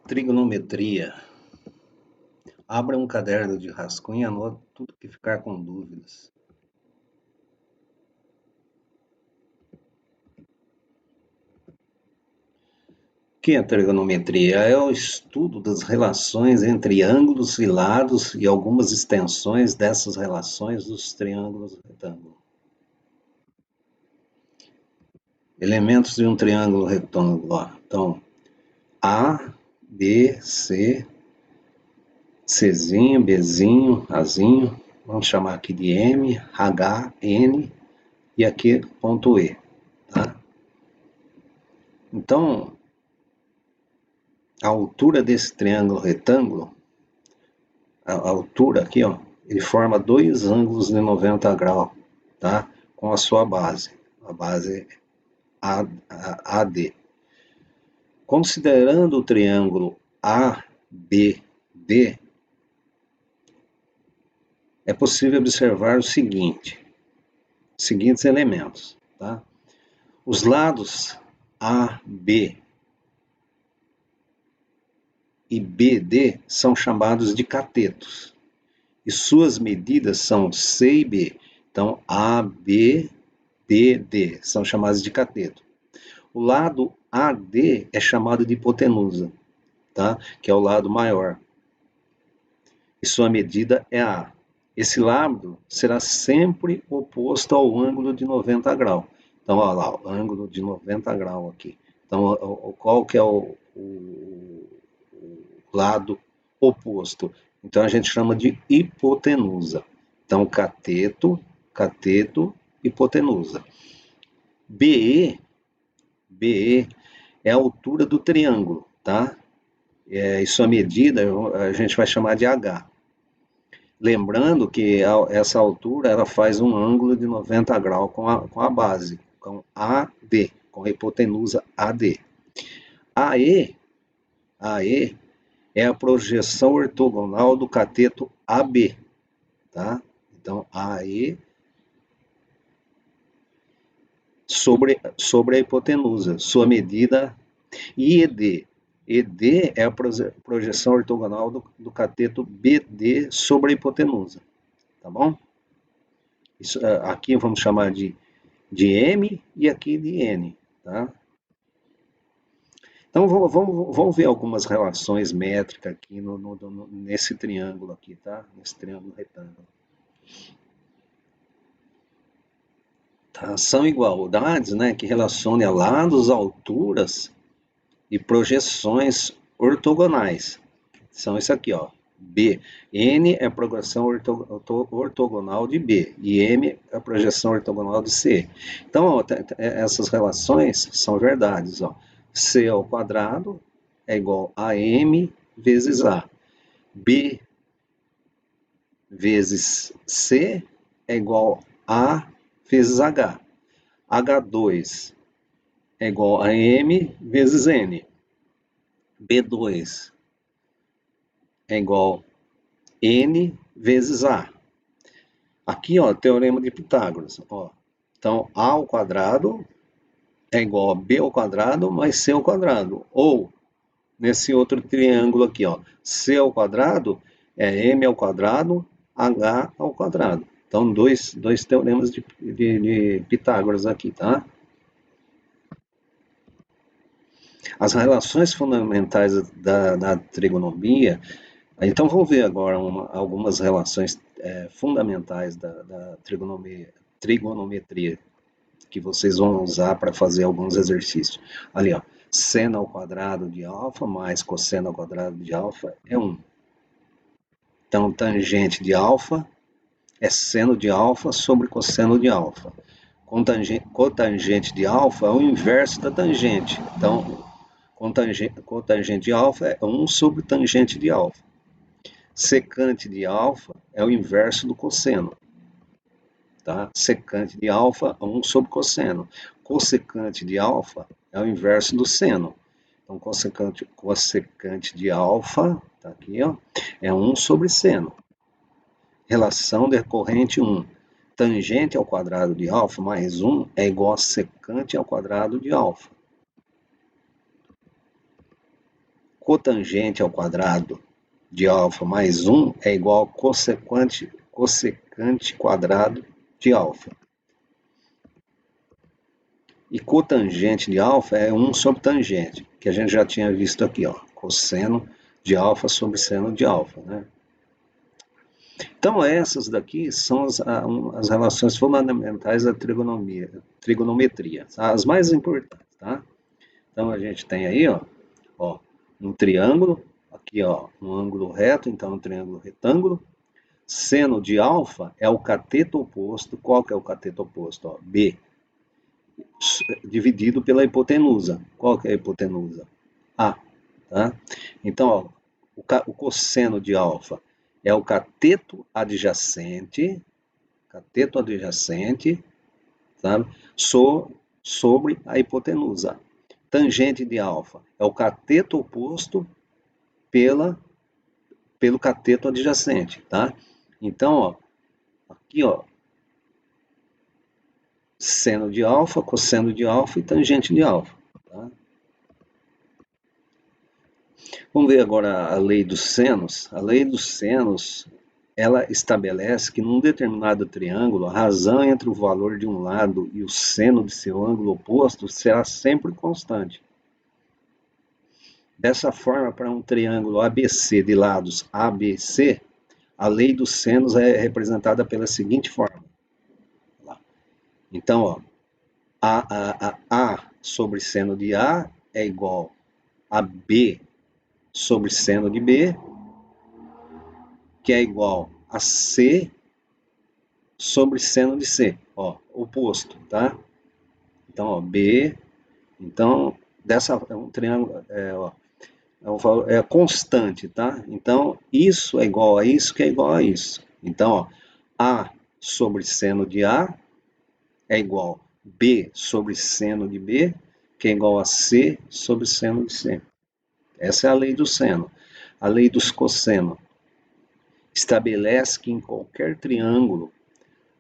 Trigonometria. Abra um caderno de rascunho e anote tudo que ficar com dúvidas. O que é trigonometria? É o estudo das relações entre ângulos e lados e algumas extensões dessas relações dos triângulos retângulos. Elementos de um triângulo retângulo. Então, A, B, C, Czinho, Bzinho, Azinho, vamos chamar aqui de M, H, N e aqui ponto E, tá? Então, a altura desse triângulo retângulo, a altura aqui, ó, ele forma dois ângulos de 90 graus, tá? Com a sua base, a base AD. Considerando o triângulo ABD, é possível observar o seguinte, os seguintes elementos, tá? Os lados AB e BD são chamados de catetos, e suas medidas são C e B. Então, AB, BD são chamados de cateto. O lado AD é chamado de hipotenusa, tá? Que é o lado maior, e sua medida é A. Esse lado será sempre oposto ao ângulo de 90 graus. Então, olha lá, o ângulo de 90 graus aqui. Então, qual que é o lado oposto? Então, a gente chama de hipotenusa. Então, cateto, hipotenusa. BE é a altura do triângulo, tá? E sua medida a gente vai chamar de H. Lembrando que essa altura ela faz um ângulo de 90 graus com a base, com AD, com a hipotenusa AD. AE é a projeção ortogonal do cateto AB, tá? Então, AE sobre a hipotenusa, sua medida, e ED é a projeção ortogonal do cateto BD sobre a hipotenusa, tá bom? Isso, aqui vamos chamar de M e aqui de N, tá? Então, vamos ver algumas relações métricas aqui nesse triângulo aqui, tá? Nesse triângulo retângulo. Tá? São igualdades, né, que relacionam lados, alturas e projeções ortogonais. São isso aqui, ó. B. N é a projeção ortogonal de B e M é a projeção ortogonal de C. Então, ó, essas relações são verdades, ó. C ao quadrado é igual a M vezes A. B vezes C é igual a vezes H. H2 é igual a M vezes N. B2 é igual a N vezes A. Aqui, ó, teorema de Pitágoras. Ó. Então, A ao quadrado é igual a B ao quadrado mais C ao quadrado. Ou, nesse outro triângulo aqui, ó, C ao quadrado é M ao quadrado, H ao quadrado. Então, dois teoremas de Pitágoras aqui, tá? As relações fundamentais da trigonometria. Então, vamos ver agora algumas relações fundamentais da trigonometria que vocês vão usar para fazer alguns exercícios. Ali, ó, seno ao quadrado de alfa mais cosseno ao quadrado de alfa é 1. Então, tangente de alfa é seno de alfa sobre cosseno de alfa. Cotangente de alfa é o inverso da tangente. Então, Cotangente de alfa é 1 sobre tangente de alfa. Secante de alfa é o inverso do cosseno. Tá? Secante de alfa, 1 sobre cosseno. Cossecante de alfa é o inverso do seno. Então, cossecante de alfa, tá aqui, ó, é 1 sobre seno. Relação decorrente 1. Tangente ao quadrado de alfa mais 1 é igual a secante ao quadrado de alfa. Cotangente ao quadrado de alfa mais 1 é igual a cossecante quadrado de alfa. E cotangente de alfa é 1 sobre tangente, que a gente já tinha visto aqui, ó, cosseno de alfa sobre seno de alfa, né? Então, essas daqui são as relações fundamentais da trigonometria, as mais importantes, tá? Então, a gente tem aí, ó, um triângulo, aqui, ó, um ângulo reto, então um triângulo retângulo. Seno de alfa é o cateto oposto. Qual que é o cateto oposto? Ó, B, dividido pela hipotenusa. Qual que é a hipotenusa? A, tá? Então, ó, o cosseno de alfa é o cateto adjacente, sabe? Sobre a hipotenusa. Tangente de alfa é o cateto oposto pelo cateto adjacente, tá? Então, ó, aqui, ó, seno de alfa, cosseno de alfa e tangente de alfa, tá? Vamos ver agora a lei dos senos. A lei dos senos, ela estabelece que num determinado triângulo, a razão entre o valor de um lado e o seno de seu ângulo oposto será sempre constante. Dessa forma, para um triângulo ABC de lados ABC, a lei dos senos é representada pela seguinte forma. Então, ó, A sobre seno de A é igual a B sobre seno de B, que é igual a C sobre seno de C, ó, oposto, tá? Então, ó, B, então, é um triângulo, é constante, tá? Então, isso é igual a isso, que é igual a isso. Então, ó, A sobre seno de A é igual a B sobre seno de B, que é igual a C sobre seno de C. Essa é a lei do seno. A lei dos cossenos estabelece que em qualquer triângulo,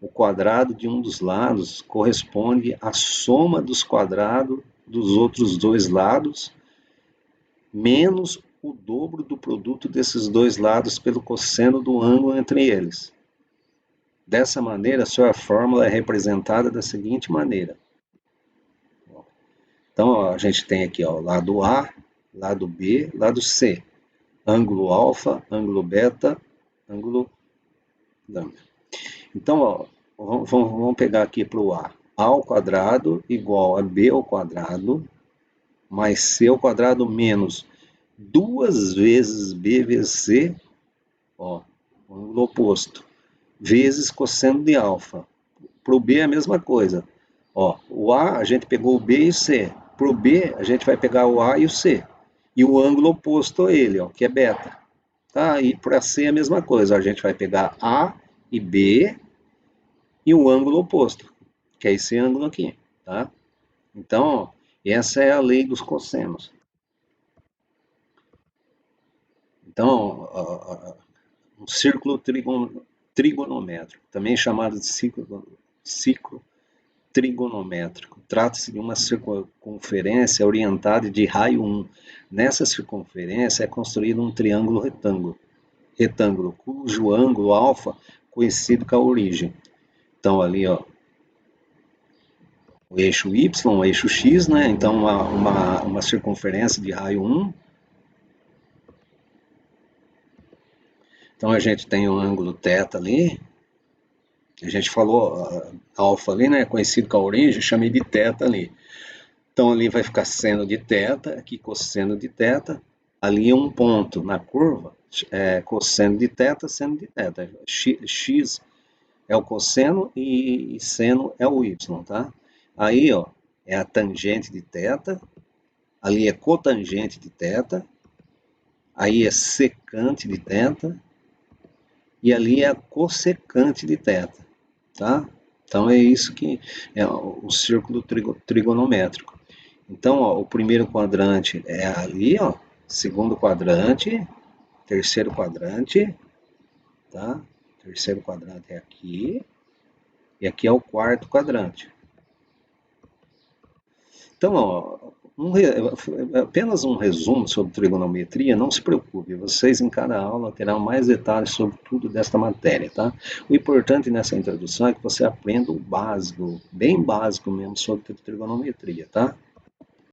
o quadrado de um dos lados corresponde à soma dos quadrados dos outros dois lados, menos o dobro do produto desses dois lados pelo cosseno do ângulo entre eles. Dessa maneira, sua fórmula é representada da seguinte maneira. Então, ó, a gente tem aqui, ó, lado A, lado B, lado C. Ângulo alfa, ângulo beta, ângulo lambda. Então, ó, vamos pegar aqui para o A. A ao quadrado igual a B ao quadrado, mais C ao quadrado menos 2 vezes B vezes C, ó, o ângulo oposto, vezes cosseno de alfa. Para o B é a mesma coisa. Ó, o A, a gente pegou o B e o C. Para o B, a gente vai pegar o A e o C. E o ângulo oposto a ele, ó, que é beta. Tá? E para C é a mesma coisa. A gente vai pegar A e B e o ângulo oposto, que é esse ângulo aqui. Tá? Então, ó, essa é a lei dos cossenos. Então, um círculo trigonométrico, também chamado de ciclo trigonométrico. Trata-se de uma circunferência orientada de raio 1. Nessa circunferência é construído um triângulo retângulo, cujo ângulo alfa coincide com a origem. Então, ali, ó, o eixo Y, o eixo X, né? Então, uma circunferência de raio 1. Então, a gente tem um ângulo θ ali. A gente falou alfa ali, né? Conhecido com a origem, chamei de θ ali. Então, ali vai ficar seno de θ, aqui cosseno de θ. Ali é um ponto na curva, cosseno de θ, seno de θ. X é o cosseno e seno é o y, tá? Aí, ó, é a tangente de θ, ali é cotangente de θ, aí é secante de θ, e ali é a cossecante de θ, tá? Então é isso que é o círculo trigonométrico. Então, ó, o primeiro quadrante é ali, ó, segundo quadrante, terceiro quadrante, tá? Terceiro quadrante é aqui, e aqui é o quarto quadrante. Então, ó, apenas um resumo sobre trigonometria, não se preocupe, vocês em cada aula terão mais detalhes sobre tudo desta matéria, tá? O importante nessa introdução é que você aprenda o básico, bem básico mesmo, sobre trigonometria, tá?